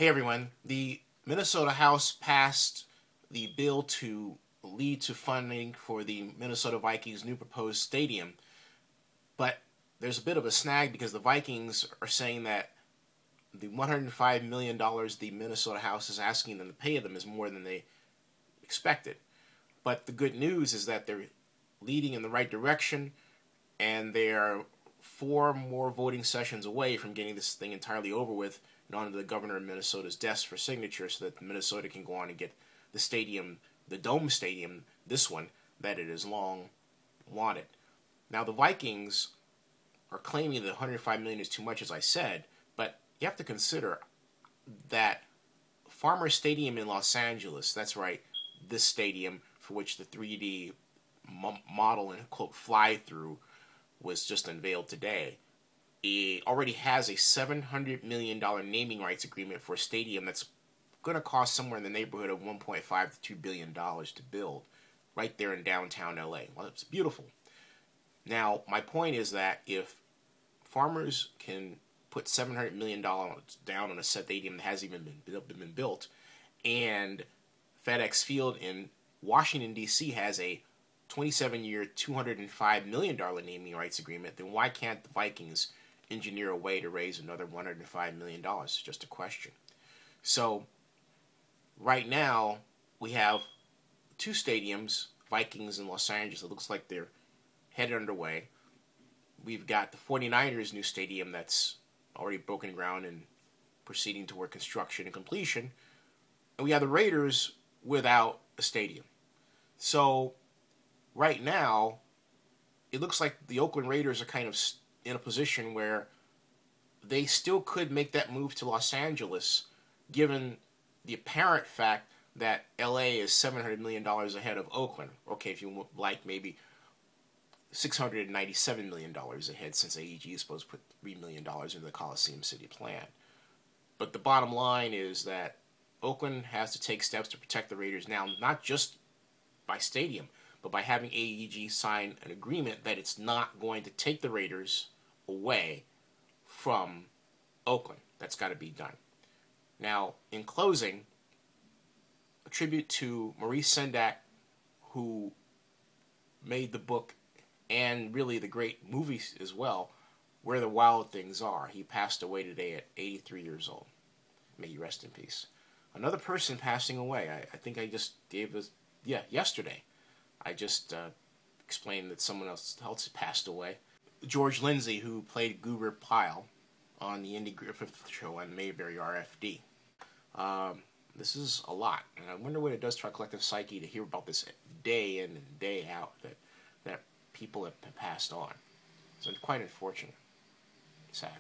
Hey everyone, the Minnesota House passed the bill to lead to funding for the Minnesota Vikings' new proposed stadium. But there's a bit of a snag because the Vikings are saying that the $105 million the Minnesota House is asking them to pay them is more than they expected. But the good news is that they're leading in the right direction, and they are 4 more voting sessions away from getting this thing entirely over with and onto the governor of Minnesota's desk for signature so that Minnesota can go on and get the stadium, the Dome Stadium, this one, that it has long wanted. Now, the Vikings are claiming that $105 million is too much, as I said, but you have to consider that Farmers Stadium in Los Angeles, that's right, this stadium for which the 3D model and, quote, fly-through was just unveiled today, it already has a $700 million naming rights agreement for a stadium that's going to cost somewhere in the neighborhood of $1.5 to $2 billion to build, right there in downtown LA. Well, it's beautiful. Now, my point is that if Farmers can put $700 million down on a stadium that hasn't even been built, and FedEx Field in Washington, D.C. has a 27-year, $205 million naming rights agreement, then why can't the Vikings engineer a way to raise another $105 million? It's just a question. So, right now, we have 2 stadiums, Vikings in Los Angeles. It looks like they're headed underway. We've got the 49ers' new stadium that's already broken ground and proceeding toward construction and completion. And we have the Raiders without a stadium. So, right now, it looks like the Oakland Raiders are kind of in a position where they still could make that move to Los Angeles, given the apparent fact that LA is $700 million ahead of Oakland. Okay, if you like, maybe $697 million ahead, since AEG is supposed to put $3 million into the Coliseum City plan. But the bottom line is that Oakland has to take steps to protect the Raiders now, not just by stadium, but by having AEG sign an agreement that it's not going to take the Raiders away from Oakland. That's got to be done. Now, in closing, a tribute to Maurice Sendac, who made the book and really the great movie as well, Where the Wild Things Are. He passed away today at 83 years old. May he rest in peace. Another person passing away. I think I just gave this, yesterday. I just explained that someone else passed away. George Lindsay, who played Goober Pyle on the Andy Griffith Show on Mayberry RFD. This is a lot, and I wonder what it does to our collective psyche to hear about this day in and day out that people have passed on. It's quite unfortunate. Sad.